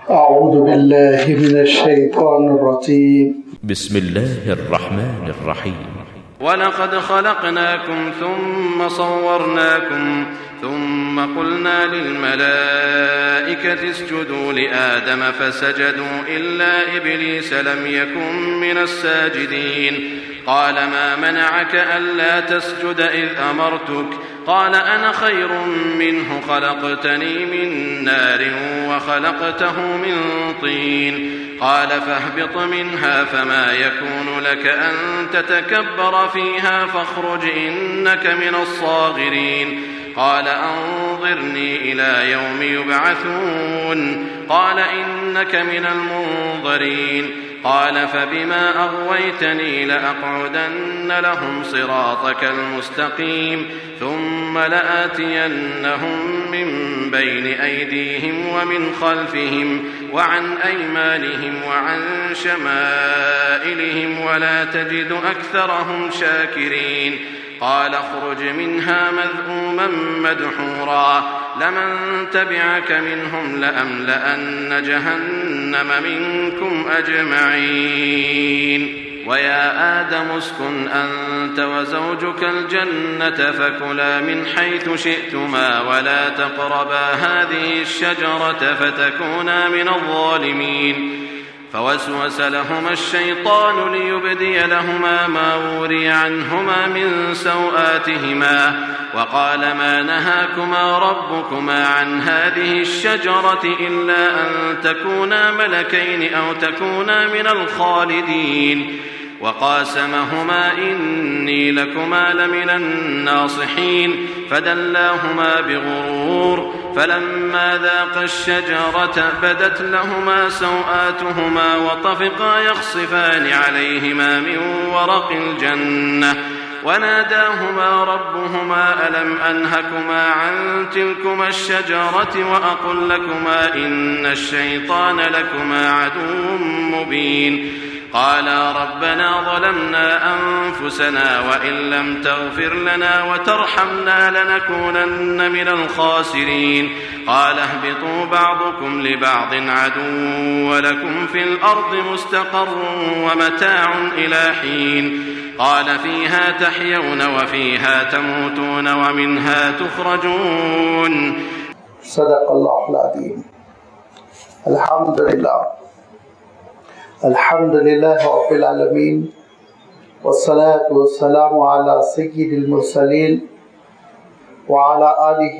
أعوذ بالله من الشيطان الرجيم. بسم الله الرحمن الرحيم. ولقد خلقناكم ثم صورناكم ثم قلنا للملائكة اسجدوا لآدم فسجدوا إلا إبليس لم يكن من الساجدين. قال ما منعك ألا تسجد إذ أمرتك؟ قال أنا خير منه خلقتني من نار وخلقته من طين. قال فاهبط منها فما يكون لك أن تتكبر فيها فاخرج إنك من الصاغرين. قال أنظرني إلى يوم يبعثون. قال إنك من المنظرين. قال فبما أغويتني لأقعدن لهم صراطك المستقيم ثم لآتينهم من بين أيديهم ومن خلفهم وعن أيمانهم وعن شمائلهم ولا تجد أكثرهم شاكرين. قال اخرج منها مذءوما مدحورا لمن تبعك منهم لأملأن جهنم منكم أجمعين. ويا آدم اسكن أنت وزوجك الجنة فكلا من حيث شئتما ولا تقربا هذه الشجرة فتكونا من الظالمين. فوسوس لهما الشيطان ليبدي لهما ما وري عنهما من سوآتهما وقال ما نهاكما ربكما عن هذه الشجرة إلا أن تكونا ملكين أو تكونا من الخالدين. وقاسمهما إني لكما لمن الناصحين فدلاهما بغرور فلما ذاقا الشجرة بدت لهما سوآتهما وطفقا يخصفان عليهما من ورق الجنة وناداهما ربهما ألم أنهكما عن تلكما الشجرة وأقل لكما إن الشيطان لكما عدو مبين. قالا ربنا ظلمنا أنفسنا وإن لم تغفر لنا وترحمنا لنكونن من الخاسرين. قال اهبطوا بعضكم لبعض عدو ولكم في الأرض مستقر ومتاع إلى حين. قال فيها تحيون وفيها تموتون ومنها تخرجون. صدق الله العظيم. الحمد لله رب العالمين والصلاة والسلام على سيد المرسلين وعلى آله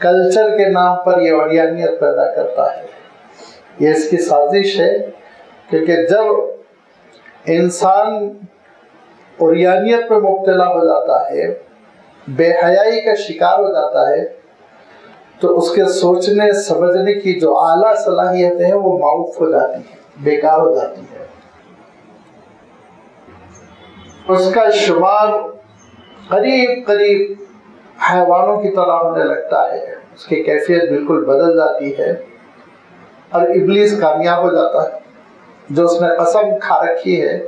کلچر کے نام پر یہ عریانیت پیدا کرتا ہے. یہ اس کی سازش ہے، کیونکہ جب انسان عریانیت میں مبتلا ہو جاتا ہے، بے حیائی کا شکار ہو جاتا ہے، تو اس کے سوچنے سمجھنے کی جو اعلیٰ صلاحیتیں ہیں وہ معوف ہو جاتی ہیں، بیکار ہو جاتی ہیں. اس کا شمار قریب قریب حیوانوں کی طرح ہونے لگتا ہے، اس کی کیفیت بالکل بدل جاتی ہے، اور ابلیس کامیاب ہو جاتا ہے. جو اس نے قسم کھا رکھی ہے،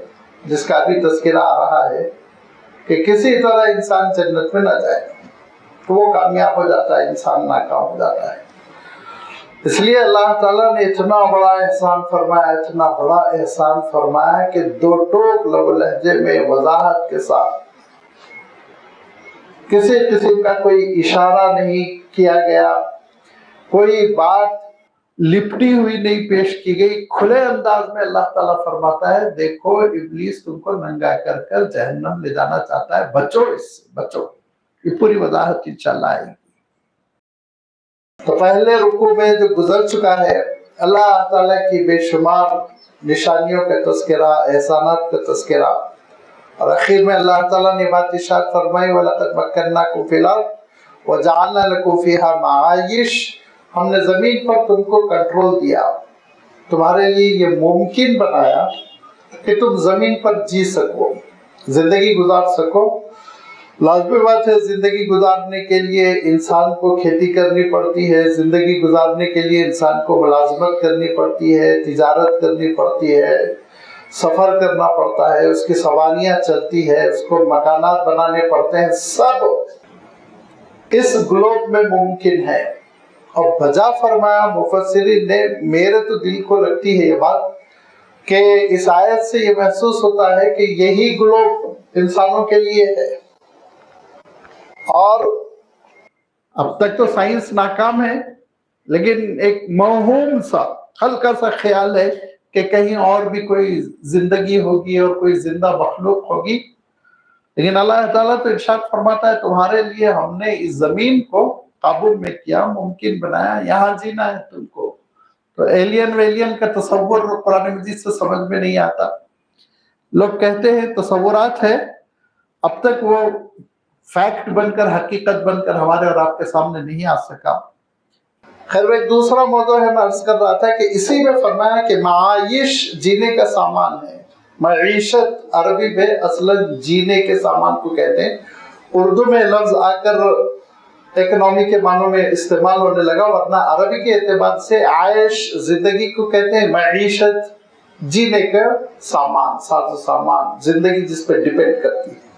جس کا ابھی تذکرہ آ رہا ہے کہ کسی طرح انسان جنت میں نہ جائے، تو وہ کامیاب ہو جاتا ہے، انسان ناکام ہو جاتا ہے. اس لیے اللہ تعالیٰ نے اتنا بڑا احسان فرمایا، اتنا بڑا احسان فرمایا کہ دو ٹوک لب و لہجے میں وضاحت کے ساتھ، کسی قسم کا کوئی اشارہ نہیں کیا گیا، کوئی بات لپٹی ہوئی نہیں پیش کی گئی. کھلے انداز میں اللہ تعالیٰ فرماتا ہے دیکھو ابلیس تم کو ننگا کر کر جہنم لے جانا چاہتا ہے، بچو اس سے، بچو. یہ پوری وضاحت انشاءاللہ آئے گی. تو پہلے رکوع میں جو گزر چکا ہے، اللہ تعالیٰ کی بے شمار نشانیوں کا تذکرہ، احسانات کا تذکرہ، اور اخیر میں اللہ تعالیٰ نے بات ارشاد فرمائی وَلَقَدْ مَكَّنَّاكُمْ فِي الْأَرْضِ وَجَعَلْنَا لَكُمْ فِيهَا مَعَايِشَ. ہم نے زمین پر تم کو کنٹرول دیا، تمہارے لیے یہ ممکن بنایا کہ تم زمین پر جی سکو، زندگی گزار سکو. لازمی بات ہے، زندگی گزارنے کے لیے انسان کو کھیتی کرنی پڑتی ہے، زندگی گزارنے کے لیے انسان کو ملازمت کرنی پڑتی ہے، تجارت کرنی پڑتی ہے، سفر کرنا پڑتا ہے، اس کی سواریاں چلتی ہے، اس کو مکانات بنانے پڑتے ہیں. سب اس گلوب میں ممکن ہے. اور بجا فرمایا مفسرین نے، میرے تو دل کو لگتی ہے یہ بات کہ اس آیت سے یہ محسوس ہوتا ہے کہ یہی گلوب انسانوں کے لیے ہے. اور اب تک تو سائنس ناکام ہے، لیکن ایک موہوم سا ہلکا سا خیال ہے کہ کہیں اور بھی کوئی زندگی ہوگی اور کوئی زندہ مخلوق ہوگی. لیکن اللہ تعالیٰ تو ارشاد فرماتا ہے تمہارے لیے ہم نے اس زمین کو قابو میں کیا، ممکن بنایا، یہاں جینا ہے تم کو. تو ایلین ویلین کا تصور قرآن مجید سے سمجھ میں نہیں آتا. لوگ کہتے ہیں تصورات ہے، اب تک وہ فیکٹ بن کر، حقیقت بن کر ہمارے اور آپ کے سامنے نہیں آ سکا. خیر، ایک دوسرا موضوع ہے، میں عرض کر رہا تھا کہ اسی میں فرمایا کہ معایش جینے کا سامان ہے. معیشت عربی میں اصلاً جینے کے سامان کو کہتے ہیں. اردو میں لفظ آ کر اکنامی کے معنوں میں استعمال ہونے لگا، ورنہ عربی کے اعتبار سے عائش زندگی کو کہتے ہیں، معیشت جینے کا سامان، ساز و سامان، زندگی جس پہ ڈیپینڈ کرتی ہے.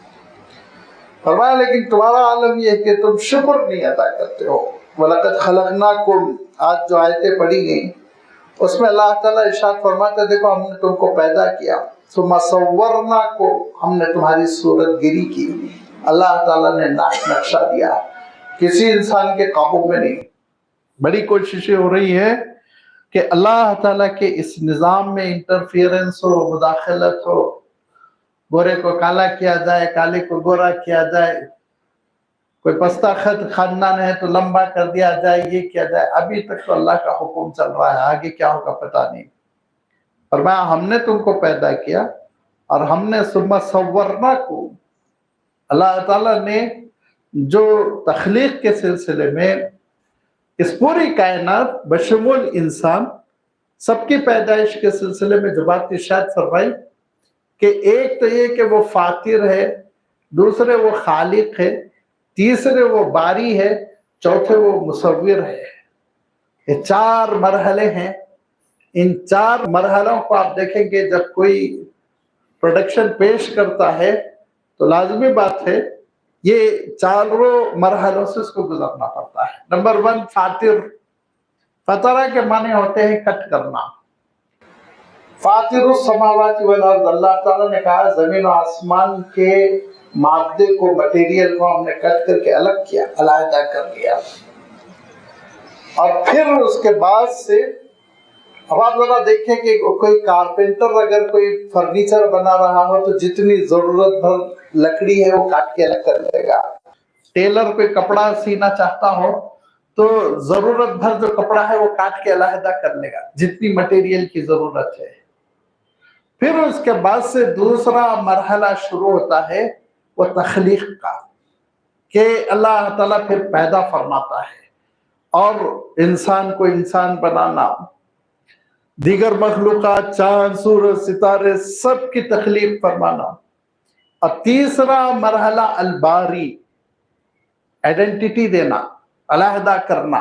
فرمایا لیکن تمہارا عالم یہ ہے کہ تم شکر نہیں ادا کرتے ہو. وَلَقَدْ خَلَقْنَاكُمْ، آج جو آیتیں پڑھی گئیں اس میں اللہ تعالیٰ ارشاد فرماتا ہے دیکھو ہم نے تم کو پیدا کیا، ثم صورناکم، ہم نے تمہاری صورت گیری کی. اللہ تعالیٰ نے نقشہ دیا، کسی انسان کے قابو میں نہیں. بڑی کوششیں ہو رہی ہے کہ اللہ تعالیٰ کے اس نظام میں انٹرفیئرنس ہو، مداخلت ہو، گورے کو کالا کیا جائے، کالے کو گورا کیا جائے، کوئی پستہ خط خاندان ہے تو لمبا کر دیا جائے، یہ کیا جائے. ابھی تک تو اللہ کا حکم چل رہا ہے، آگے کیا ہوگا پتہ نہیں. فرمایا ہم نے تم کو پیدا کیا اور ہم نے ثم صورناکم، اللہ تعالیٰ نے جو تخلیق کے سلسلے میں اس پوری کائنات بشمول انسان سب کی پیدائش کے سلسلے میں جو بات ارشاد فرمائی کہ ایک تو یہ کہ وہ فاطر ہے، دوسرے وہ خالق ہے، تیسرے وہ باری ہے، چوتھے وہ مصور ہے. یہ 4 مرحلے ہیں. ان 4 مرحلوں کو آپ دیکھیں گے جب کوئی پروڈکشن پیش کرتا ہے تو لازمی بات ہے یہ 4 مرحلوں سے اس کو گزرنا پڑتا ہے. نمبر 1 فاطر. فطرہ کے معنی ہوتے ہیں کٹ کرنا. فاطر السماوات والارض، اللہ تعالیٰ نے کہا زمین و آسمان کے مادے کو، مٹیریل کو ہم نے کٹ کر کے الگ کیا، علیحدہ کر لیا. اور پھر اس کے بعد سے اب آپ ذرا دیکھیں کہ کوئی کارپینٹر اگر کوئی فرنیچر بنا رہا ہو تو جتنی ضرورت بھر لکڑی ہے وہ کاٹ کے الگ کر لے گا. ٹیلر کوئی کپڑا سینا چاہتا ہو تو ضرورت بھر جو کپڑا ہے وہ کاٹ کے علیحدہ کر لے گا جتنی مٹیریل کی ضرورت ہے. پھر اس کے بعد سے دوسرا مرحلہ شروع ہوتا ہے وہ تخلیق کا، کہ اللہ تعالیٰ پھر پیدا فرماتا ہے اور انسان کو انسان بنانا، دیگر مخلوقات، چاند سورج ستارے سب کی تخلیق فرمانا. اور تیسرا مرحلہ الباری، آئیڈینٹی دینا، علیحدہ کرنا.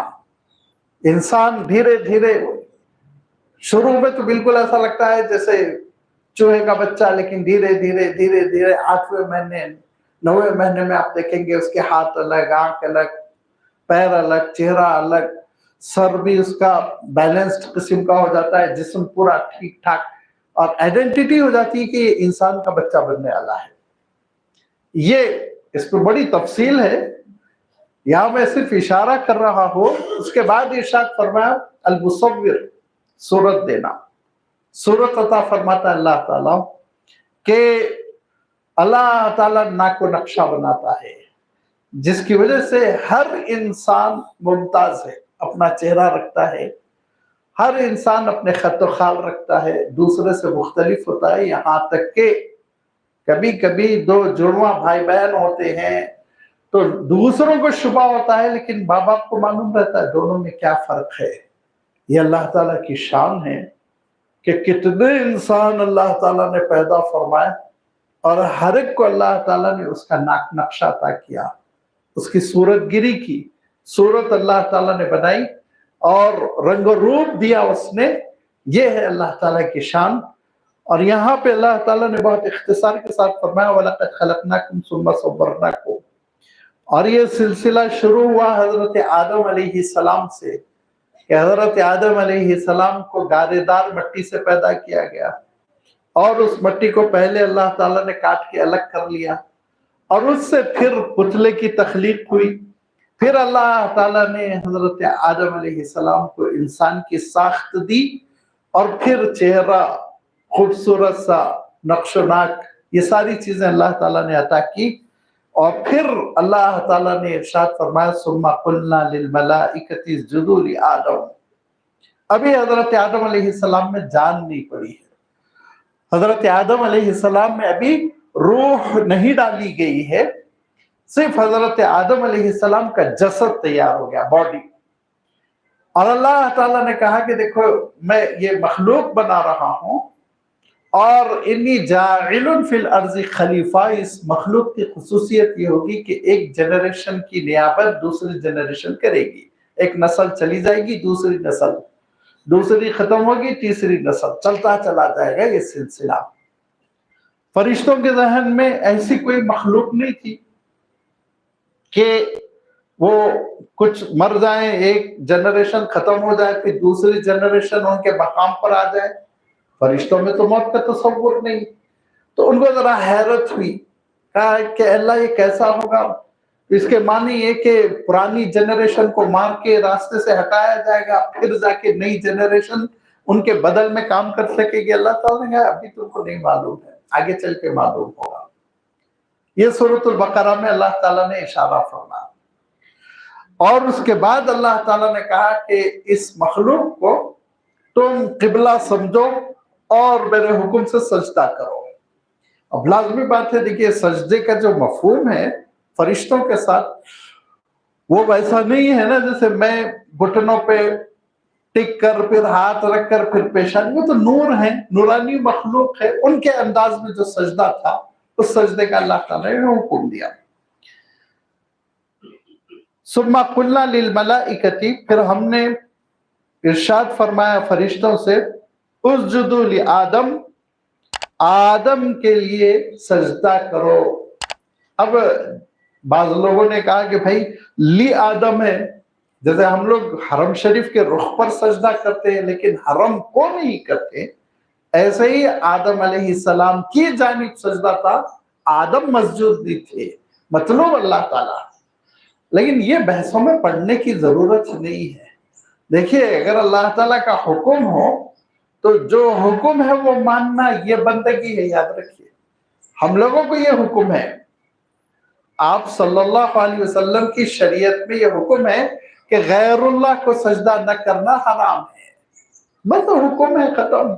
انسان دھیرے دھیرے، شروع میں تو بالکل ایسا لگتا ہے جیسے چوہے کا بچہ، لیکن دھیرے دھیرے دھیرے دھیرے 8ویں مہینے 9ویں مہینے میں آپ دیکھیں گے اس کے ہاتھ الگ، آنکھ الگ، پیر الگ، چہرہ الگ، سر بھی اس کا بیلنسڈ قسم کا ہو جاتا ہے، جسم پورا ٹھیک ٹھاک، اور آئیڈینٹی ہو جاتی ہے کہ یہ انسان کا بچہ بننے والا ہے. یہ اس پہ بڑی تفصیل ہے، یہاں میں صرف اشارہ کر رہا ہوں. اس کے بعد ارشاد فرمایا المصور، صورت دینا. صورت عطا فرماتا ہے اللہ تعالیٰ کہ اللہ تعالیٰ ناک و نقشہ بناتا ہے جس کی وجہ سے ہر انسان ممتاز ہے، اپنا چہرہ رکھتا ہے، ہر انسان اپنے خط و خال رکھتا ہے، دوسرے سے مختلف ہوتا ہے. یہاں تک کہ کبھی کبھی دو جڑواں بھائی بہن ہوتے ہیں تو دوسروں کو شبہ ہوتا ہے، لیکن ماں باپ کو معلوم رہتا ہے دونوں میں کیا فرق ہے. یہ اللہ تعالیٰ کی شان ہے کہ کتنے انسان اللہ تعالیٰ نے پیدا فرمائے اور ہر ایک کو اللہ تعالیٰ نے اس کا ناک نقشہ عطا کیا، اس کی صورت گری کی، صورت اللہ تعالیٰ نے بنائی اور رنگ و روپ دیا اس نے. یہ ہے اللہ تعالیٰ کی شان. اور یہاں پہ اللہ تعالیٰ نے بہت اختصار کے ساتھ فرمایا وَلَقَدْ خَلَقْنَاكُمْ ثُمَّ صَوَّرْنَاكُمْ. اور یہ سلسلہ شروع ہوا حضرت آدم علیہ السلام سے، کہ حضرت آدم علیہ السلام کو گارے دار مٹی سے پیدا کیا گیا، اور اس مٹی کو پہلے اللہ تعالیٰ نے کاٹ کے الگ کر لیا، اور اس سے پھر پتلے کی تخلیق ہوئی. پھر اللہ تعالیٰ نے حضرت آدم علیہ السلام کو انسان کی ساخت دی، اور پھر چہرہ خوبصورت سا، نقش و ناک، یہ ساری چیزیں اللہ تعالیٰ نے عطا کی. اور پھر اللہ تعالیٰ نے ارشاد فرمایا ثم قلنا للملائکۃ اسجدوا لآدم. ابھی حضرت آدم علیہ السلام میں جان نہیں پڑی ہے، حضرت آدم علیہ السلام میں ابھی روح نہیں ڈالی گئی ہے، صرف حضرت آدم علیہ السلام کا جسد تیار ہو گیا، باڈی. اور اللہ تعالیٰ نے کہا کہ دیکھو میں یہ مخلوق بنا رہا ہوں اور انی جاعل فی الارض خلیفہ. اس مخلوق کی خصوصیت یہ ہوگی کہ ایک جنریشن کی نیابت دوسری جنریشن کرے گی، ایک نسل چلی جائے گی، دوسری نسل، دوسری ختم ہوگی، تیسری نسل، چلتا چلا جائے گا یہ سلسلہ. فرشتوں کے ذہن میں ایسی کوئی مخلوق نہیں تھی کہ وہ کچھ مر جائیں، ایک جنریشن ختم ہو جائے پھر دوسری جنریشن ان کے مقام پر آ جائے. فرشتوں میں تو موت کا تصور نہیں. تو ان کو ذرا حیرت ہوئی، کہا کہ اللہ یہ کیسا ہوگا. اس کے معنی یہ کہ پرانی جنریشن کو مار کے راستے سے ہٹایا جائے گا، پھر جا کے نئی جنریشن ان کے بدل میں کام کر سکے گی. اللہ تعالیٰ نے کہا ابھی تم کو نہیں معلوم ہے، آگے چل کے معلوم ہوگا. یہ سورۃ البقرہ میں اللہ تعالیٰ نے اشارہ فرمایا. اور اس کے بعد اللہ تعالیٰ نے کہا کہ اس مخلوق کو تم قبلہ سمجھو اور میرے حکم سے سجدہ کرو. اب لازمی بات ہے، دیکھیے سجدے کا جو مفہوم ہے فرشتوں کے ساتھ وہ ویسا نہیں ہے نا جیسے میں گھٹنوں پہ ٹک کر پھر ہاتھ رکھ کر پھر پیشانی. وہ تو نور ہے، نورانی مخلوق ہے. ان کے انداز میں جو سجدہ تھا اس سجدے کا اللہ تعالیٰ نے حکم دیا. ثم قلنا للملائکۃ، پھر ہم نے ارشاد فرمایا فرشتوں سے اسجدوا لآدم، آدم کے لیے سجدہ کرو. اب بعض لوگوں نے کہا کہ بھائی لی آدم ہے، جیسے ہم لوگ حرم شریف کے رخ پر سجدہ کرتے ہیں لیکن حرم کو نہیں کرتے، ایسے ہی آدم علیہ السلام کی جانب سجدہ تھا. آدم مسجود نہیں تھے، مطلوب اللہ تعالیٰ. لیکن یہ بحثوں میں پڑھنے کی ضرورت نہیں ہے. دیکھیے اگر اللہ تعالیٰ کا حکم ہو تو جو حکم ہے وہ ماننا یہ بندگی ہے. یاد رکھیے ہم لوگوں کو یہ حکم ہے، آپ صلی اللہ علیہ وسلم کی شریعت میں یہ حکم ہے کہ غیر اللہ کو سجدہ نہ کرنا حرام ہے، بس حکم ہے، ختم۔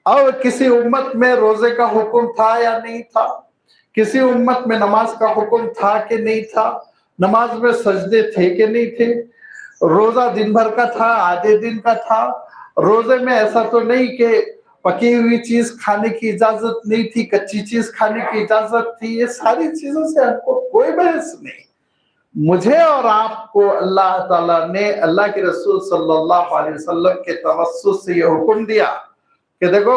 اور کسی امت میں روزے کا حکم تھا یا نہیں تھا؟ کسی امت میں نماز کا حکم تھا کہ نہیں تھا؟ نماز میں سجدے تھے کہ نہیں تھے؟ روزہ دن بھر کا تھا، آدھے دن کا تھا؟ روزے میں ایسا تو نہیں کہ پکی ہوئی چیز کھانے کی اجازت نہیں تھی، کچی چیز کھانے کی اجازت تھی؟ یہ ساری چیزوں سے ہم کو کوئی بحث نہیں۔ مجھے اور آپ کو اللہ تعالیٰ نے اللہ کے رسول صلی اللہ علیہ وسلم کے توسط سے یہ حکم دیا کہ دیکھو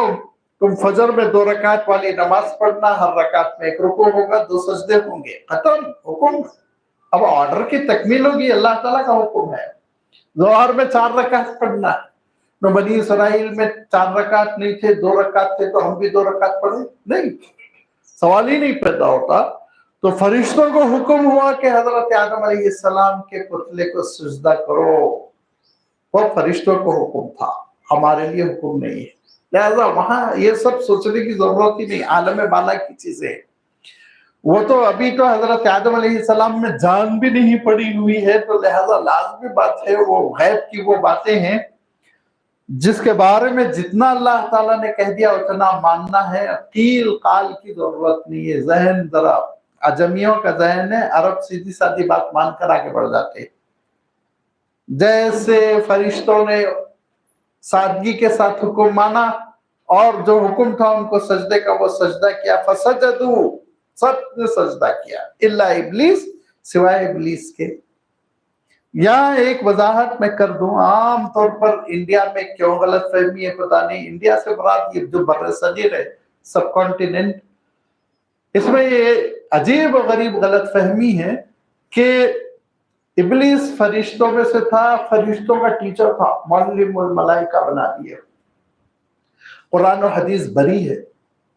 تم فجر میں 2 رکعت والی نماز پڑھنا، ہر رکعت میں 1 رکوع ہوگا، 2 سجدے ہوں گے، ختم حکم۔ اب آرڈر کی تکمیل ہوگی، اللہ تعالیٰ کا حکم ہے۔ ظہر میں 4 رکعت پڑھنا ہے، تو بنی اسرائیل میں 4 رکعت نہیں تھے، 2 رکعت تھے، تو ہم بھی 2 رکعت پڑھیں؟ نہیں، سوال ہی نہیں پیدا ہوتا۔ تو فرشتوں کو حکم ہوا کہ حضرت آدم علیہ السلام کے پتلے کو سجدہ کرو، وہ فرشتوں کو حکم تھا، ہمارے لیے حکم نہیں ہے۔ لہذا وہاں یہ سب سوچنے کی ضرورت ہی نہیں، عالم بالا کی چیزیں، وہ تو ابھی تو حضرت آدم علیہ السلام میں جان بھی نہیں پڑی ہوئی ہے، تو لہذا لازمی بات ہے، وہ غیب کی وہ باتیں ہیں جس کے بارے میں جتنا اللہ تعالیٰ نے کہہ دیا اتنا ماننا ہے، قیل قال کی ضرورت نہیں ہے۔ ذہن ذرا عجمیوں کا ذہن ہے، عرب سیدھی سادھی بات مان کر آگے بڑھ جاتے، جیسے فرشتوں نے سادگی کے ساتھ حکم مانا اور جو حکم تھا ان کو سجدے کا وہ سجدہ کیا، فسجدوا، سب نے سجدہ کیا، الا ابلیس، سوائے ابلیس کے۔ یہاں ایک وضاحت میں کر دوں، عام طور پر انڈیا میں کیوں غلط فہمی ہے پتہ نہیں، انڈیا سے مراد یہ جو بر صغیر ہے، سب کانٹیننٹ، اس میں یہ عجیب و غریب غلط فہمی ہے کہ ابلیس فرشتوں میں سے تھا، فرشتوں کا ٹیچر تھا، معلم الملائکہ بنا دیا۔ قرآن و حدیث بری ہے،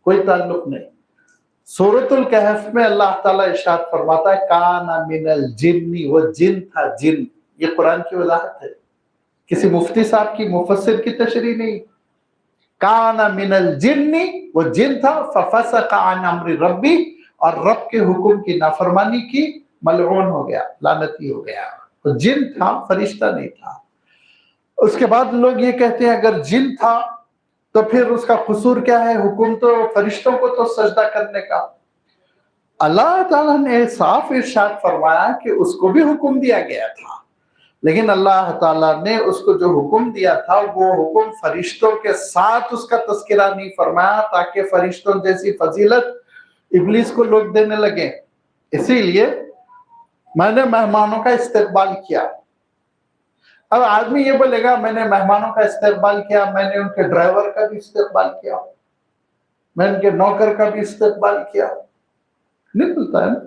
کوئی تعلق نہیں۔ سورۃ الکہف میں اللہ تعالیٰ ارشاد فرماتا ہے کان من الجن، وہ جن تھا، جن، یہ قرآن کی وضاحت ہے، کسی مفتی صاحب کی مفسر کی تشریح نہیں۔ کان من الجن، وہ جن تھا، ففسق عن امر ربی، اور رب کے حکم کی نافرمانی کی، ملعون ہو گیا، لعنتی ہو گیا۔ تو جن تھا، فرشتہ نہیں تھا۔ اس کے بعد لوگ یہ کہتے ہیں اگر جن تھا تو پھر اس کا قصور کیا ہے؟ حکم تو فرشتوں کو تو سجدہ کرنے کا۔ اللہ تعالیٰ نے صاف ارشاد فرمایا کہ اس کو بھی حکم دیا گیا تھا، لیکن اللہ تعالیٰ نے اس کو جو حکم دیا تھا وہ حکم فرشتوں کے ساتھ اس کا تذکرہ نہیں فرمایا تاکہ فرشتوں جیسی فضیلت ابلیس کو لوگ دینے لگے۔ اسی لیے میں نے مہمانوں کا استقبال کیا۔ اب آدمی یہ بولے گا میں نے مہمانوں کا استقبال کیا، میں نے ان کے ڈرائیور کا بھی استقبال کیا، میں ان کے نوکر کا بھی استقبال کیا، نہیں ملتا ہے نا،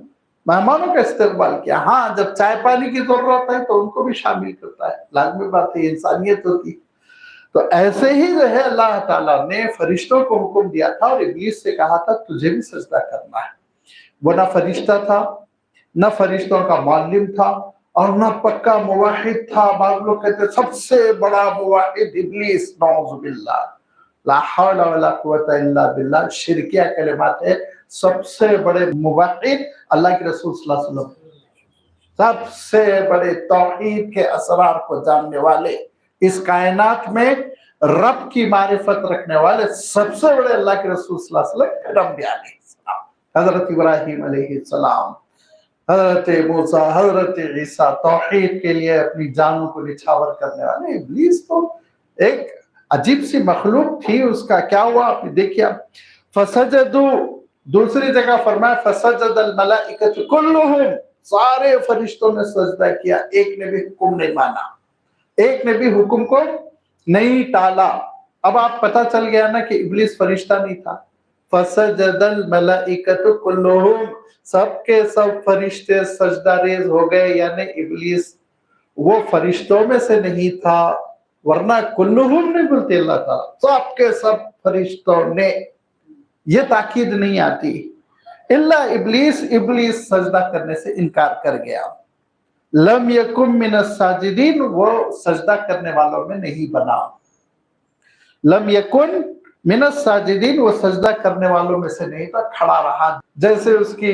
مہمانوں کا استقبال کیا۔ ہاں جب چائے پانی کی ضرورت ہے تو ان کو بھی شامل کرتا ہے، لازمی بات ہے، انسانیت ہوتی۔ تو ایسے ہی جو ہے اللہ تعالیٰ نے فرشتوں کو حکم دیا تھا اور ابلیس سے کہا تھا تجھے بھی سجدہ کرنا ہے۔ وہ نہ فرشتہ تھا، نہ فرشتوں کا معلم تھا، اور نہ پکا موحد تھا۔ بعض لوگ کہتے سب سے بڑا موحد ابلیس، نعوذ باللہ، لا حول ولا قوت الا باللہ، شرکیہ کلمات ہے۔ سب سے بڑے موحد اللہ کے رسول صلی اللہ علیہ وسلم، سب سے بڑے توحید کے اسرار کو جاننے والے، اس کائنات میں رب کی معرفت رکھنے والے سب سے بڑے اللہ کے رسول صلی اللہ علیہ وسلم، انبیاء علیہ السلام، حضرت ابراہیم علیہ السلام، حضرت موسیٰ، حضرت عیسیٰ، توحید کے لیے اپنی جانوں کو نچھاور کرنے والے۔ ابلیس تو ایک عجیب سی مخلوق تھی، اس کا کیا ہوا آپ نے دیکھیا۔ فسجدوا، دوسری جگہ فرمایا فسجد الملائکۃ کلہم، سارے فرشتوں نے سجدہ کیا، ایک نے بھی حکم نہیں مانا، ایک نے بھی حکم کو نہیں ٹالا۔ اب آپ پتہ چل گیا نا کہ ابلیس فرشتہ نہیں تھا۔ فسجد الملائکۃ کلہم، سب کے سب فرشتے سجدہ ریز ہو گئے، یعنی ابلیس وہ فرشتوں میں سے نہیں تھا، ورنہ کلہم نہیں بولتے اللہ تعالیٰ، سب کے سب فرشتوں نے، یہ تاکید نہیں آتی۔ الا ابلیس، ابلیس سجدہ کرنے سے انکار کر گیا۔ لم یکن من الساجدین، وہ سجدہ کرنے والوں میں نہیں بنا۔ لم یکن من الساجدین، وہ سجدہ کرنے والوں میں سے نہیں تھا، کھڑا رہا، جیسے اس کی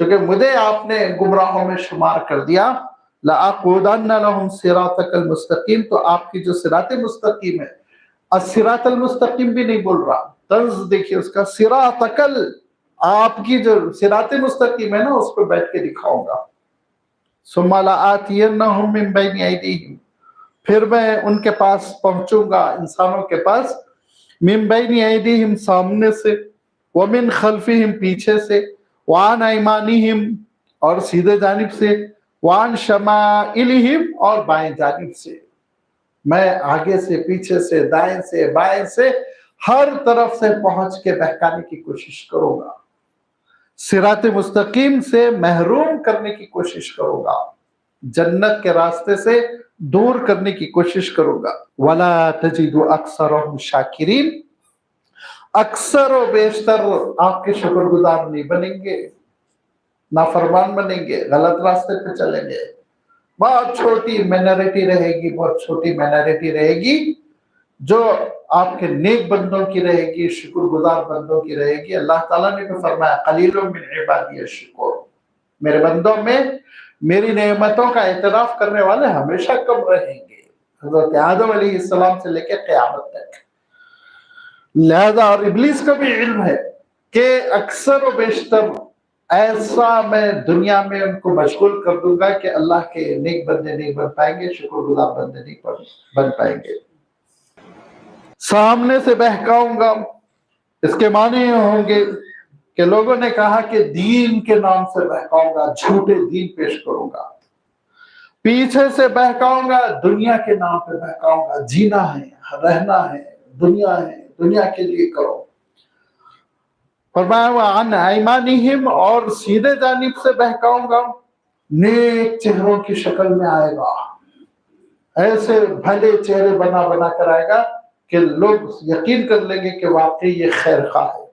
چونکہ مجھے آپ نے گمراہوں میں شمار کر دیا، لَأَقْعُدَنَّ لَهُمْ صِرَاطَكَ الْمُسْتَقِيمَ، تو آپ کی جو صراط مستقیم ہے، الصراط المستقیم بھی نہیں بول رہا، طرز دیکھیے اس کا، صراطک، آپ کی جو صراط مستقیم ہے نا اس پہ بیٹھ کے دکھاؤں گا. ثم لآتینہم من بین ایدیہم، پھر میں ان کے پاس پہنچوں گا، انسانوں کے پاس، من بین ایدیہم سامنے سے، ومن خلفہم پیچھے سے، وعن ایمانہم اور سیدھے جانب سے، وعن شمائلہم اور بائیں جانب سے. میں آگے سے، پیچھے سے، دائیں سے، بائیں سے، ہر طرف سے پہنچ کے بہکانے کی کوشش کروں گا، صراط مستقیم سے محروم کرنے کی کوشش کروں گا، جنت کے راستے سے دور کرنے کی کوشش کروں گا. وَلَا تَجِدُ أَكْثَرَهُمْ شَاكِرِينَ، اکثر و بیشتر آپ کے شکر گزار نہیں بنیں گے، نافرمان بنیں گے، غلط راستے پہ چلیں گے. بہت چھوٹی مائنورٹی رہے گی، بہت چھوٹی مائنورٹی رہے گی جو آپ کے نیک بندوں کی رہے گی، شکر گزار بندوں کی رہے گی. اللہ تعالیٰ نے بھی فرمایا قلیل من عبادی الشکور، میرے بندوں میں میری نعمتوں کا اعتراف کرنے والے ہمیشہ کم رہیں گے، حضرت آدم علیہ السلام سے لے کے قیامت تک. لہذا اور ابلیس کا بھی علم ہے کہ اکثر و بیشتر ایسا میں دنیا میں ان کو مشغول کر دوں گا کہ اللہ کے نیک بندے نہیں بن پائیں گے، شکر گزار بندے نہیں بن پائیں گے. سامنے سے بہکاؤں گا، اس کے معنی ہوں گے کہ لوگوں نے کہا کہ دین کے نام سے بہکاؤں گا، جھوٹے دین پیش کروں گا. پیچھے سے بہکاؤں گا، دنیا کے نام پہ بہکاؤں گا، جینا ہے، رہنا ہے، دنیا کے لیے کرو. فرمایا وعن ایمانہم، اور سیدھے جانب سے بہکاؤں گا، نیک چہروں کی شکل میں آئے گا، ایسے بھلے چہرے بنا بنا کر آئے گا کہ لوگ یقین کر لیں گے کہ واقعی یہ خیر خواہ ہے.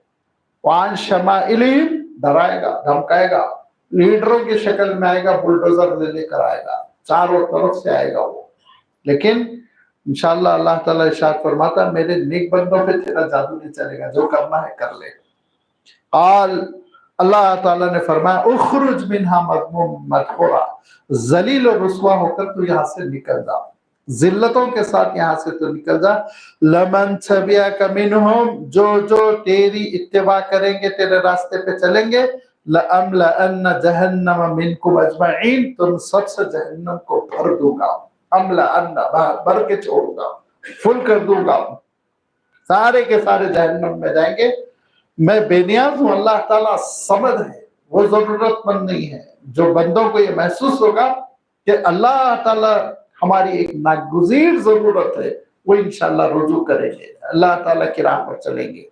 وعن شمائلہم، ڈرائے گا، دھمکائے گا، لیڈروں کی شکل میں آئے گا، بلڈوزر لے کر آئے گا، چاروں طرف سے آئے گا وہ. لیکن انشاءاللہ اللہ تعالیٰ ارشاد فرماتا ہے میرے نیک بندوں پہ تیرا جادو نہیں چلے گا، جو کرنا ہے کر لے. قال، اللہ تعالیٰ نے فرمایا اخرج منہا مذموم مدحورا، ذلیل و رسوا ہو کر تو یہاں سے نکل جا، ذلتوں کے ساتھ یہاں سے تو نکل جا. لمن تبعک منہم، جو تیری اتباع کریں گے، تیرے راستے پہ چلیں گے، لأملأن جہنم منکم اجمعین، تم سب سے جہنم کو بھر دوں گا. املأن، بھر کے چھوڑوں گا، فل کر دوں گا، سارے کے سارے جہنم میں جائیں گے. میں بے نیاز ہوں، اللہ تعالیٰ صمد ہے، وہ ضرورت مند نہیں ہے. جو بندوں کو یہ محسوس ہوگا کہ اللہ تعالیٰ ہماری ایک ناگزیر ضرورت ہے، وہ انشاءاللہ رجوع کریں گے، اللہ تعالیٰ کی راہ پر چلیں گے.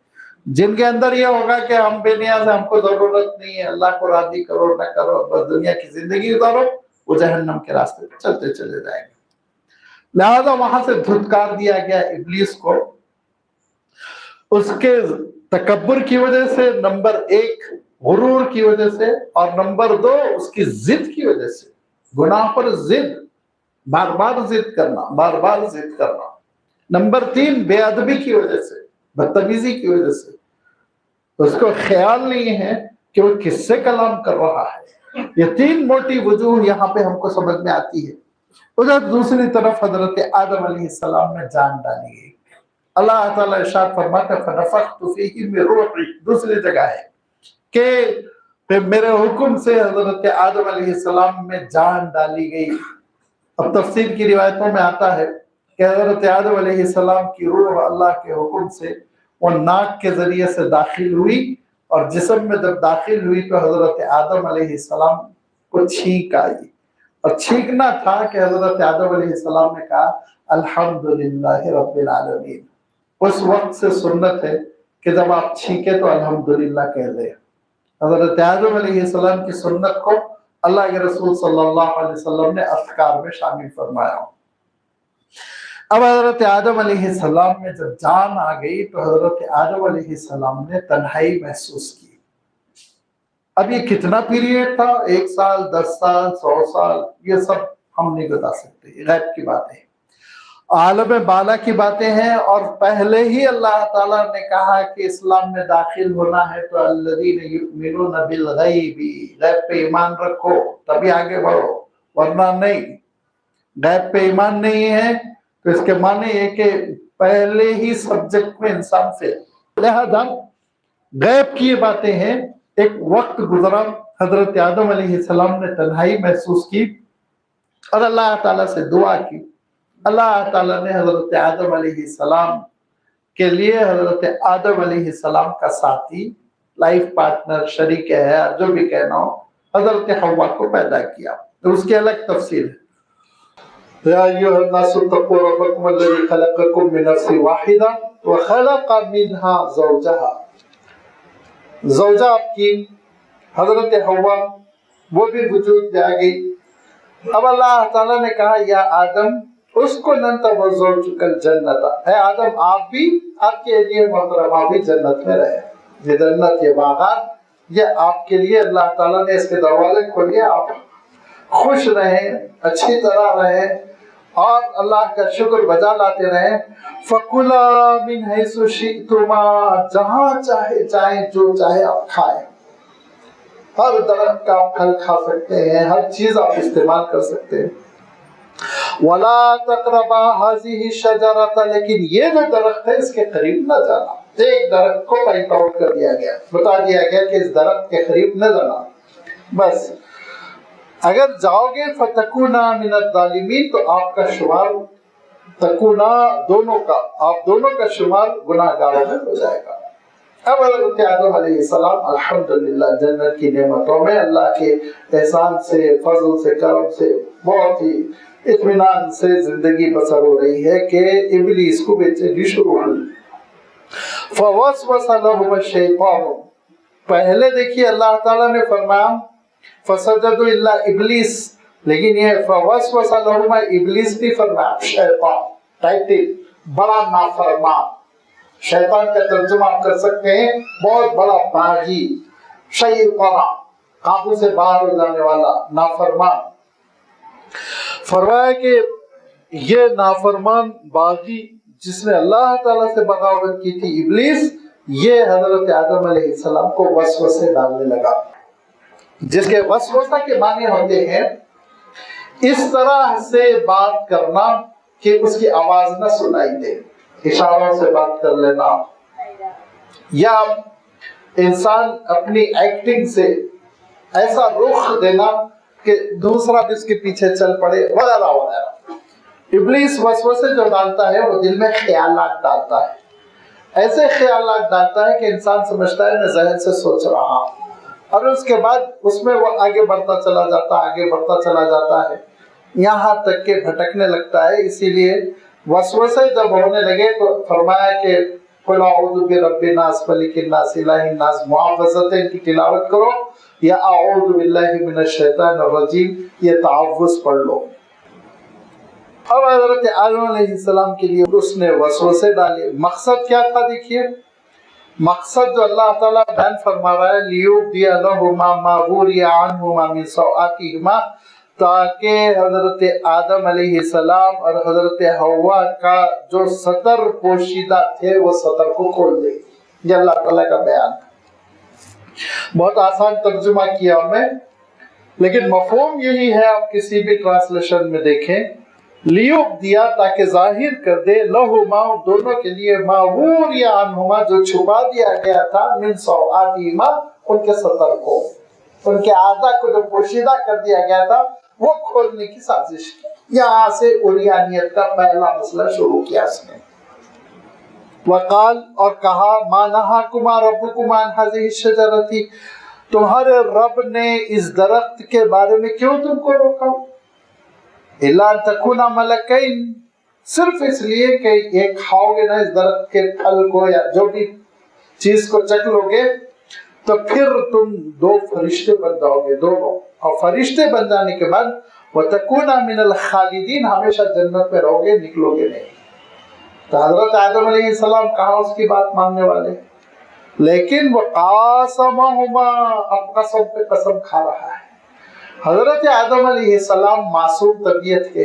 جن کے اندر یہ ہوگا کہ ہم بے نیاز ہیں، ہم کو ضرورت نہیں ہے، اللہ کو راضی کرو نہ کرو، بس دنیا کی زندگی گزارو، وہ جہنم کے راستے پہ چلتے چلے جائیں گے. لہذا وہاں سے دھتکار دیا گیا ابلیس کو، اس کے تکبر کی وجہ سے، نمبر 1 غرور کی وجہ سے، اور نمبر 2 اس کی ضد کی وجہ سے. گناہ پر ضد، بار بار ضد کرنا. نمبر 3 بے ادبی کی وجہ سے، بدتمیزی کی وجہ سے. اس کو خیال نہیں ہے کہ وہ کس سے کلام کر رہا ہے. یہ 3 موٹی وجوہ یہاں پہ ہم کو سمجھ میں آتی ہے. ادھر دوسری طرف حضرت آدم علیہ السلام میں جان ڈالی گئی. اللہ تعالیٰ ارشاد فرماتا ہے فَنَفَخْتُ فِيهِ مِن رُوحِي، دوسری جگہ ہے کہ میرے حکم سے حضرت آدم علیہ السلام میں جان ڈالی گئی. اب تفسیر کی روایتوں میں آتا ہے کہ حضرت آدم علیہ السلام کی روح اللہ کے حکم سے وہ ناک کے ذریعے سے داخل ہوئی، اور جسم میں جب داخل ہوئی تو حضرت آدم علیہ السلام کو چھینک آئی. اور چھینکنا تھا کہ حضرت آدم علیہ السلام نے کہا الحمدللہ رب العالمین. اس وقت سے سنت ہے کہ جب آپ چھینکے تو الحمدللہ کہہ دیں. حضرت آدم علیہ السلام کی سنت کو اللہ کے رسول صلی اللہ علیہ وسلم نے اذکار میں شامل فرمایا. اب حضرت آدم علیہ السلام میں جب جان آ گئی تو حضرت آدم علیہ السلام نے تنہائی محسوس کی. اب یہ کتنا پیریڈ تھا، 1 سال، 10 سال، 100 سال، یہ سب ہم نہیں بتا سکتے، یہ غیب کی بات ہے. عالم بالا کی باتیں ہیں، اور پہلے ہی اللہ تعالیٰ نے کہا کہ اسلام میں داخل ہونا ہے تو الذین یؤمنون بالغیب، غیب پہ ایمان رکھو تبھی آگے بڑھو، ورنہ نہیں۔ غیب پہ ایمان نہیں ہے تو اس کے معنی یہ کہ پہلے ہی سبجیکٹ میں انسان فیل۔ لہذا غیب کی یہ باتیں ہیں۔ ایک وقت گزرا، حضرت آدم علیہ السلام نے تنہائی محسوس کی اور اللہ تعالیٰ سے دعا کی۔ اللہ تعالیٰ نے حضرت آدم علیہ السلام کے لیے حضرت آدم علیہ السلام کا ساتھی، لائف پارٹنر، شریک ہے، جو بھی کہنا ہو، حضرت حوا کو پیدا کیا۔ تو اس کی الگ تفصیل ہے۔ یا ایھا الناس اتقوا ربکم الذی خلقکم من نفس واحدہ وخلق منها زوجہا۔ زوجہ آپ کی حضرت حوا وہ بھی وجود میں آ گئی۔ اب اللہ تعالیٰ نے کہا یا آدم اسکن انت وزوجک الجنت، اے آدم آپ بھی، آپ کے لیے محترمہ بھی جنت میں رہے۔ یہ جنت، یہ باغات، یہ آپ کے لیے اللہ تعالیٰ نے اس کے دروازے کھولے، آپ خوش رہیں، اچھی طرح رہیں اور اللہ کا شکر بجا لاتے رہیں۔ فَكُلَا مِنْ حَيْثُ شِئْتُمَا، جہاں چاہے چاہیں، جو چاہے آپ کھائیں۔ ہر درخت کا آپ پھل کھا سکتے ہیں، ہر چیز آپ استعمال کر سکتے ہیں۔ وَلَا تَقْرَبَا هَذِهِ الشَّجَرَةَ، لیکن یہ جو درخت ہے اس کے قریب نہ جانا۔ ایک درخت کو پوائنٹ آؤٹ کر دیا گیا، بتا دیا گیا کہ اس درخت کے قریب نہ جانا، بس اگر جاؤ گے فَتَكُونَا مِنَ الظَّالِمِينَ، تو آپ کا شمار تکونا دونوں کا، آپ دونوں کا شمار گناہ گاروں میں ہو جائے گا۔ اب حضرت آدم علیہ السلام الحمدللہ جنت کی نعمتوں میں اللہ کے احسان سے، فضل سے، کرم سے بہت ہی اطمینان سے زندگی بسر ہو رہی ہے کہ ابلیس کو بے چینی شروع ہوئی۔ فَوَسْوَسَ لَهُمَ الشَّيْطَانُ، پہلے دیکھیے اللہ تعالیٰ نے فرمایا فَسَجَدُوا إِلَّا إِبْلِيسَ، لیکن یہ فَوَسْوَسَ لَهُمَ ابلیس بھی فرمایا، شیطان ٹائٹل، بڑا نافرمان۔ شیطان کا ترجمہ آپ کر سکتے ہیں بہت بڑا باغی، شیطان، قابو سے باہر ہو جانے والا، نافرمان۔ فرمایا کہ یہ نافرمان باغی جس نے اللہ تعالیٰ سے بغاوت کی تھی، ابلیس، یہ حضرت آدم علیہ السلام کو وسوسے ڈالنے لگا، جس کے وسوسہ کے معنی ہوتے ہیں اس طرح سے بات کرنا کہ اس کی آواز نہ سنائی دے، اشاروں سے بات کر لینا، یا انسان اپنی ایکٹنگ سے ایسا رخ دینا کہ دوسرا بھی اس کے پیچھے چل پڑے، وغیرہ وغیرہ۔ ابلیس وسوسے جو ڈالتا ہے وہ دل میں خیالات ڈالتا ہے، ایسے خیالات ڈالتا ہے کہ انسان سمجھتا ہے میں ذہن سے سوچ رہا ہوں، اور اس کے بعد اس میں وہ آگے بڑھتا چلا جاتا ہے، آگے بڑھتا چلا جاتا ہے، یہاں تک کہ بھٹکنے لگتا ہے۔ اسی لیے وسوسے جب ہونے لگے تو فرمایا کہ قُلْ أَعُوذُ بِرَبِّ النَّاسِ مَلِكِ النَّاسِ إِلَٰهِ النَّاسِ، معوذتین کی تلاوت کرو، یا اعوذ باللہ من الشیطان الرجیم، یہ تعوذ پڑھ لو۔ اب حضرت آدم علیہ السلام کے لیے اس نے وسوسے ڈالے۔ مقصد کیا تھا دیکھیے، مقصد جو اللہ تعالیٰ بیان فرما رہا ہے، لِيُبْدِيَ لَهُمَا مَا وُرِيَ عَنْهُمَا مِنْ سَوْآتِهِمَا، تاکہ حضرت آدم علیہ السلام اور حضرت حوا کا جو ستر پوشیدہ تھے وہ ستر کو کھول دے۔ یہ اللہ تعالیٰ کا بیان ہے۔ بہت آسان ترجمہ کیا میں، لیکن مفہوم یہی ہے، آپ کسی بھی ٹرانسلیشن میں دیکھیں، لیوب دیا تاکہ ظاہر کر دے، لہما دونوں کے لیے، ما وُرِیَ عَنْهُمَا جو چھپا دیا گیا تھا، من سوآتِهِمَا ان کے ستر کو، ان کے اعضاء کو جو پوشیدہ کر دیا گیا تھا وہ کھولنے کی سازش کی۔ یہاں سے اوریانیت کا پہلا مسئلہ شروع کیا اس نے۔ وقال، اور کہا، ما نہاکما ربکما عن هذه الشجرة، تمہارے رب نے اس درخت کے بارے میں کیوں تم کو روکا؟ الا ان تکونا ملکین، صرف اس لیے کہ یہ کھاؤ گے نا اس درخت کے پھل کو یا جو بھی چیز کو چکھ لو گے تو پھر تم دو فرشتے بن جاؤ گے، دونوں، اور فرشتے بن جانے کے بعد وتکونا من الخالدین، ہمیشہ جنت میں رہو گے، نکلو گے نہیں۔ تو حضرت آدم علیہ السلام کہاں اس کی بات ماننے والے، لیکن وہ قاسمہما، اب قسم پہ قسم کھا رہا ہے۔ حضرت آدم علیہ السلام معصوم طبیعت کے،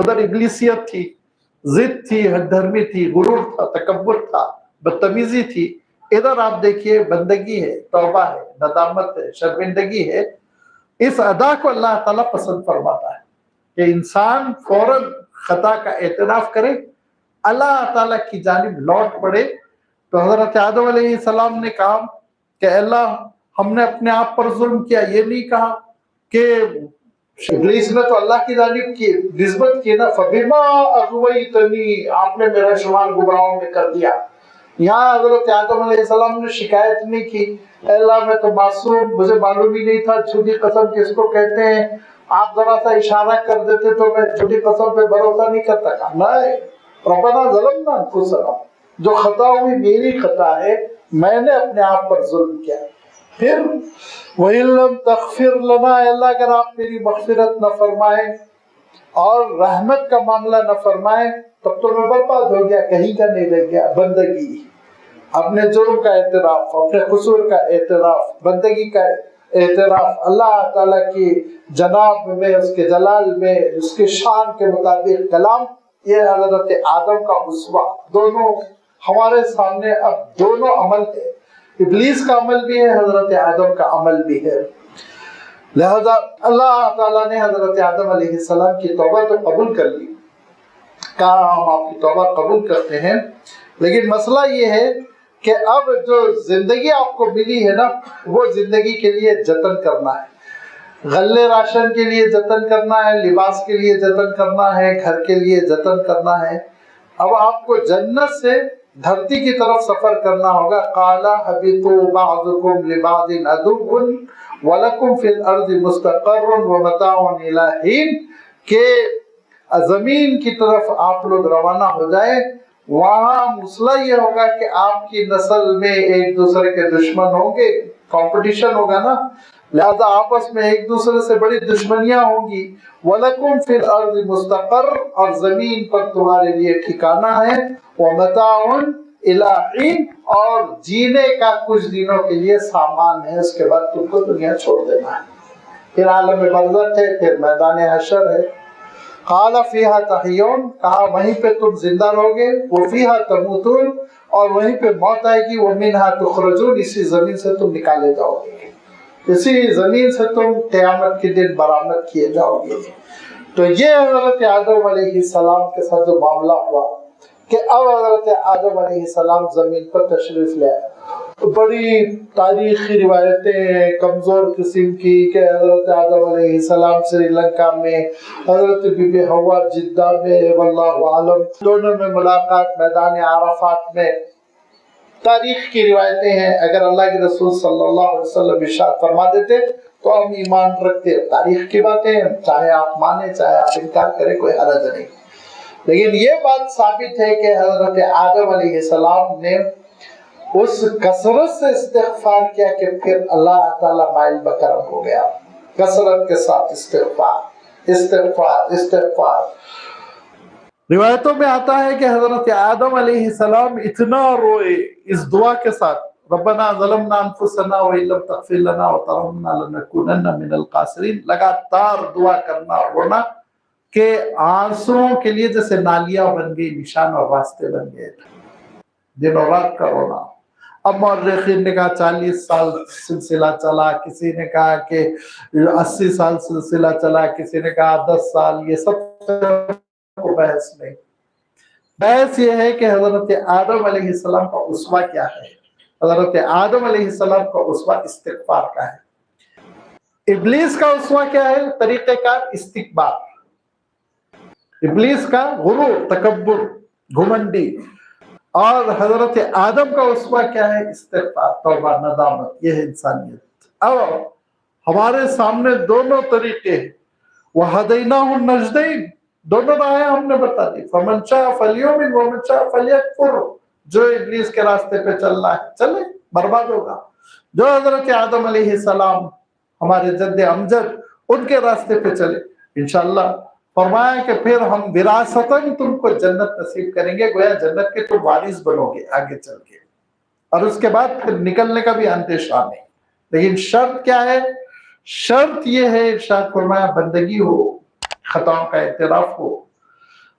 ادھر ابلیسیت تھی، ضد تھی، حد دھرمی تھی، غرور تھا، تکبر تھا، بدتمیزی تھی. ادھر آپ دیکھیے بندگی ہے، توبہ ہے، ندامت ہے، شرمندگی ہے. اس ادا کو اللہ تعالیٰ پسند فرماتا ہے کہ انسان فوراً خطا کا اعتراف کرے، اللہ تعالیٰ کی جانب لوٹ پڑے. تو حضرت آدم علیہ السلام نے کہا کہ اللہ ہم نے اپنے آپ پر ظلم کیا. یہ نہیں کہا کہ ابلیس نے تو اللہ کی جانب کی نسبت کی نا، فبما اغویتنی، آپ نے میرا شمار گمراہوں میں کر دیا. یہاں حضرت آدم علیہ السلام نے شکایت نہیں کی، اے اللہ میں تو معصوم، مجھے معلوم ہی نہیں تھا جھوٹی قسم کس کو کہتے ہیں، آپ ذرا سا اشارہ کر دیتے تو میں جھوٹی قسم پہ بھروسہ نہیں کرتا. نہیں، ربنا ظلمنا انفسنا، جو خطا ہوئی میری خطا ہے، میں نے اپنے آپ پر ظلم کیا. پھر وَإِن لَمْ تَغْفِرْ لَنَا، اللہ اگر آپ میری مغفرت نہ فرمائیں اور رحمت کا معاملہ نہ فرمائیں تب تو میں برباد ہو گیا، کہیں کا نہیں رہ گیا. بندگی، اپنے جرم کا اعتراف، اپنے قصور کا اعتراف، بندگی کا اعتراف، اللہ تعالیٰ کی جناب میں، اس کے جلال میں، اس کے شان کے مطابق کلام. یہ حضرت آدم کا اسوہ، دونوں ہمارے سامنے اب دونوں عمل ہے، ابلیس کا عمل بھی ہے، حضرت آدم کا عمل بھی ہے. لہذا اللہ تعالیٰ نے حضرت آدم علیہ السلام کی توبہ تو قبول کر لی، کہا ہم آپ کی توبہ قبول کرتے ہیں، لیکن مسئلہ یہ ہے کہ اب جو زندگی آپ کو ملی ہے نا، وہ زندگی کے لیے جتن کرنا ہے. غلے راشن کے لیے جتن کرنا ہے، لباس کے لیے جتن کرنا ہے، گھر کے لیے جتن کرنا ہے. اب آپ کو جنت سے دھرتی کی طرف سفر کرنا ہوگا. قَالَ اهْبِطُوا بَعْضُكُمْ لِبَعْضٍ عَدُوٌّ وَلَكُمْ فِي الْأَرْضِ مُسْتَقَرٌّ وَمَتَاعٌ إِلَىٰ حِينٍ، کہ زمین کی طرف آپ لوگ روانہ ہو جائیں. وہاں مسئلہ یہ ہوگا کہ آپ کی نسل میں ایک دوسرے کے دشمن ہوں گے، کمپٹیشن ہوگا نا، لہذا آپس میں ایک دوسرے سے بڑی دشمنیاں ہوں گی. وَلَكُمْ فِي الْأَرْضِ مُسْتَقَرٌّ، اور زمین پر تمہارے لیے ٹھکانہ ہے. وَمَتَاعٌ إِلَىٰ حِينٍ، اور جینے کا کچھ دنوں کے لیے سامان ہے، اس کے بعد تم کو دنیا چھوڑ دینا ہے. پھر عالم برزخ ہے، پھر میدان حشر ہے. قَالَ فِيهَا تَحْيَوْنَ، کہا وہیں پہ تم زندہ رہو گے. وَفِيهَا تَمُوتُونَ، اور وہیں پہ موت آئے گی. وَمِنْهَا تُخْرَجُونَ، اسی زمین سے تم نکالے جاؤ گے، اسی زمین سے تم قیامت کے دن برآمد کیے جاؤ گے. تو یہ حضرت آدم علیہ السلام کے ساتھ جو معاملہ ہوا کہ اب حضرت آدم علیہ السلام زمین پر تشریف لے آئے. بڑی تاریخی روایتیں کمزور قسم کی کہ حضرت آدم علیہ السلام سری لنکا میں، حضرت بی بی حوا جدہ میں، واللہ عالم، دونوں میں ملاقات میدان عرفات میں. تاریخ کی روایتیں ہیں. اگر اللہ کے رسول صلی اللہ علیہ وسلم ارشاد فرما دیتے تو ہم ایمان رکھتے. تاریخ کی باتیں، چاہے آپ مانیں چاہے آپ انکار کریں، کوئی حرج نہیں. لیکن یہ بات ثابت ہے کہ حضرت آدم علیہ السلام نے اس کثرت سے استغفار کیا کہ پھر اللہ تعالیٰ مائل بکرم ہو گیا. کثرت کے ساتھ استغفار استغفار استغفار. روایتوں میں آتا ہے کہ حضرت آدم علیہ السلام اتنا روئے اس دعا کے ساتھ، ربنا ظلمنا انفسنا وان لم تغفر لنا وترحمنا لنکونن من الخاسرین، لگاتار دعا کرنا، رونا کہ آنسوؤں کے لیے جیسے نالیاں بن گئی، نشان اور راستے بن گئے، دن اور رات کا رونا. اب مورخین نے کہا 40 سال سلسلہ چلا، کسی نے کہا کہ 80 سال سلسلہ چلا، کسی نے کہا 10 سال. یہ سب کو بحث نہیں. بحث یہ ہے کہ حضرت آدم علیہ السلام کا اسوہ کیا ہے. حضرت آدم علیہ السلام کا اسوہ استغفار کا ہے. ابلیس کا اسوہ کیا ہے؟ طریقہ کار استکبار. ابلیس کا غرور، تکبر، گھمنڈی. اور حضرت آدم کا اسوہ کیا ہے؟ استغفار، توبہ، ندامت. یہ ہے انسانیت. اب ہمارے سامنے دونوں طریقے ہیں. وَهَدَيْنَاهُ النَّجْدَيْنِ، دونوں راہیں ہم نے بتا دی. فَمَنْ شَاءَ فَلْيُؤْمِنْ وَمَنْ شَاءَ فَلْيَكْفُرْ. جو ابلیس کے راستے پہ چلنا ہے چلے، برباد ہوگا. جو حضرت آدم علیہ السلام ہمارے جد امجد ان کے راستے پہ چلے، انشاءاللہ فرمایا کہ پھر ہم وراثتاً تم کو جنت نصیب کریں گے. گویا جنت کے تم وارث بنو گے آگے چل کے، اور اس کے بعد پھر نکلنے کا بھی اندیشہ نہیں. لیکن شرط کیا ہے؟ شرط یہ ہے، ارشاد فرمایا بندگی ہو، خطاؤں کا اعتراف ہو،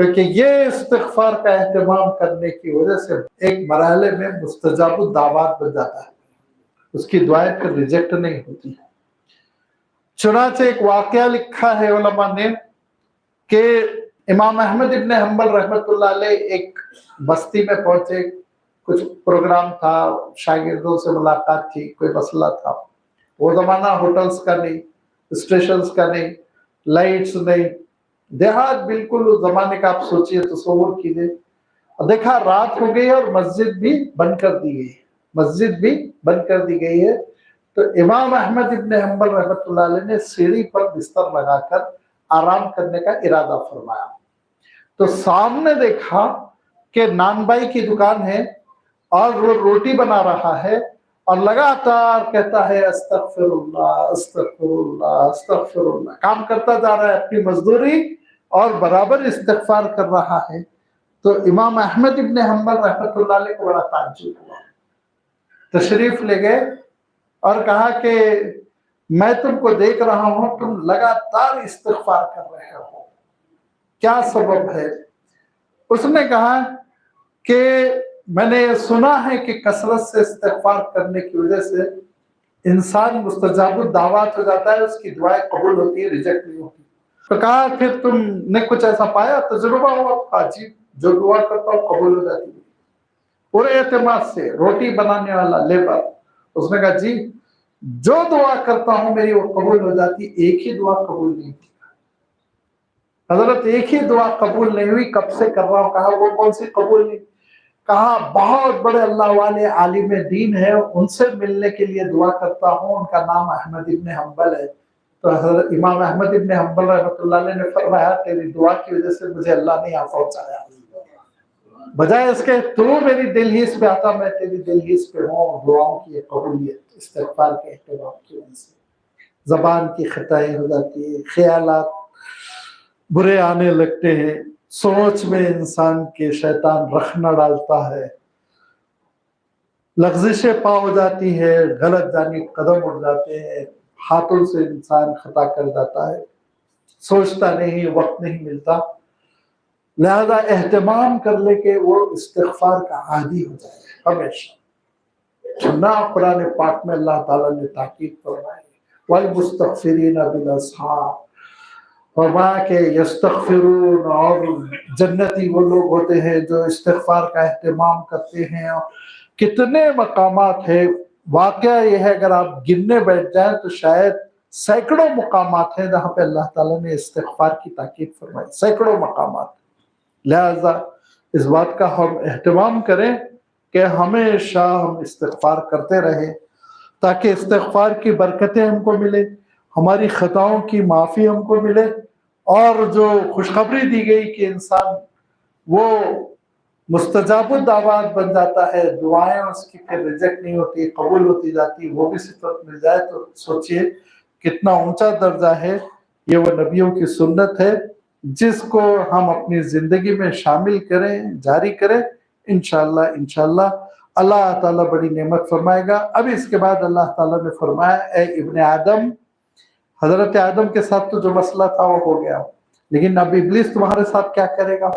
کیونکہ یہ استغفار کا اہتمام کرنے کی وجہ سے ایک مرحلے میں مستجاب الدعوات بن جاتا ہے، اس کی دعائیں پھر ریجیکٹ نہیں ہوتی۔ چنانچہ ایک واقعہ لکھا ہے علماء نے کہ امام احمد ابن حنبل رحمۃ اللہ علیہ ایک بستی میں پہنچے، کچھ پروگرام تھا، شاگردوں سے ملاقات تھی، کوئی مسئلہ تھا۔ وہ زمانہ ہوٹلز کا نہیں، اسٹیشنز کا نہیں، لائٹس نہیں، دیہات بالکل اس زمانے کا آپ سوچئے، تصور کیجئے۔ دیکھا رات ہو گئی اور مسجد بھی بند کر دی گئی، مسجد بھی بند کر دی گئی ہے۔ تو امام احمد ابن حنبل رحمۃ اللہ علیہ نے سیڑھی پر بستر لگا کر آرام کرنے کا ارادہ فرمایا۔ تو سامنے دیکھا کہ نان بائی کی دکان ہے اور وہ روٹی بنا رہا ہے اور لگاتار کہتا ہے استغفر اللہ استغفر اللہ استغفر اللہ، کام کرتا جا رہا ہے اپنی مزدوری اور برابر استغفار کر رہا ہے۔ تو امام احمد ابن حنبل رحمۃ اللہ علیہ کو بڑا تعجب ہوا، تشریف لے گئے اور کہا کہ میں تم کو دیکھ رہا ہوں تم لگاتار استغفار کر رہے ہو، کیا سبب ہے؟ اس نے کہا کہ میں نے سنا ہے کہ کثرت سے استغفار کرنے کی وجہ سے انسان مستجاب الدعوات ہو جاتا ہے، اس کی دعائیں قبول ہوتی ہے، ریجیکٹ نہیں ہوتی۔ تو کہا پھر تم نے کچھ ایسا پایا، تجربہ ہوا؟ جی، جو دعا کرتا ہوں قبول ہو جاتی ہے، پورے اعتماد سے۔ روٹی بنانے والا لیبر، اس نے کہا جی جو دعا کرتا ہوں میری وہ قبول ہو جاتی، ایک ہی دعا قبول نہیں ہوتی۔ حضرت ایک ہی دعا قبول نہیں ہوئی، کب سے کر رہا ہوں؟ کہا وہ کون سی قبول نہیں؟ کہا بہت بڑے اللہ والے عالم دین ہے، ان سے ملنے کے لیے دعا کرتا ہوں، ان کا نام احمد ابن حنبل ہے۔ تو حضرت امام احمد ابن حنبل رحمۃ اللہ علیہ نے فرمایا تیری دعا کی وجہ سے مجھے اللہ نے یہاں پہنچایا، بجائے اس کے تو میری دلہیز پہ آتا، میں تیری دلہیز پہ ہوں۔ دعاؤں کی قبولیت استغفار کے اہتمام کی وجہ سے زبان کی خطائیں ہو جاتی ہے، خیالات برے آنے لگتے ہیں، سوچ میں انسان کے شیطان رخنہ ڈالتا ہے، لغزشیں پا ہو جاتی ہے، غلط جانب قدم اٹھ جاتے ہیں، ہاتھوں سے انسان خطا کر جاتا ہے، سوچتا نہیں، وقت نہیں ملتا۔ لہذا اہتمام کر لے کہ وہ استغفار کا عادی ہو جائے ہمیشہ۔ نہ قرآن پاک میں اللہ تعالیٰ نے تاکید فرمائی والمستغفرین بالاسحار، فرمایا کہ یستغفرون، اور جنتی وہ لوگ ہوتے ہیں جو استغفار کا اہتمام کرتے ہیں۔ کتنے مقامات ہیں، واقعہ یہ ہے اگر آپ گننے بیٹھ جائیں تو شاید سینکڑوں مقامات ہیں جہاں پہ اللہ تعالیٰ نے استغفار کی تاکید فرمائی، سینکڑوں مقامات۔ لہذا اس بات کا ہم اہتمام کریں کہ ہمیشہ ہم استغفار کرتے رہیں تاکہ استغفار کی برکتیں ہم کو ملے، ہماری خطاؤں کی معافی ہم کو ملے، اور جو خوشخبری دی گئی کہ انسان وہ مستجاب الدعوات بن جاتا ہے، دعائیں اس کی پھر ریجیکٹ نہیں ہوتی، قبول ہوتی جاتی، وہ بھی صفت مل جائے تو سوچئے کتنا اونچا درجہ ہے۔ یہ وہ نبیوں کی سنت ہے جس کو ہم اپنی زندگی میں شامل کریں، جاری کریں، انشاءاللہ اللہ تعالیٰ بڑی نعمت فرمائے گا۔ اب اس کے بعد اللہ تعالیٰ نے فرمایا اے ابن آدم، حضرت آدم کے ساتھ تو جو مسئلہ تھا وہ ہو گیا، لیکن اب ابلیس تمہارے ساتھ کیا کرے گا؟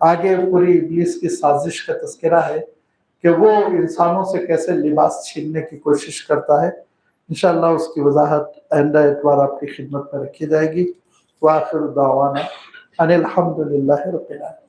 آگے پوری ابلیس کی سازش کا تذکرہ ہے کہ وہ انسانوں سے کیسے لباس چھیننے کی کوشش کرتا ہے۔ انشاءاللہ اس کی وضاحت آئندہ اتوار آپ کی خدمت میں رکھی جائے گی۔ وآخر دعوانا ان الحمد للہ رب العالمین۔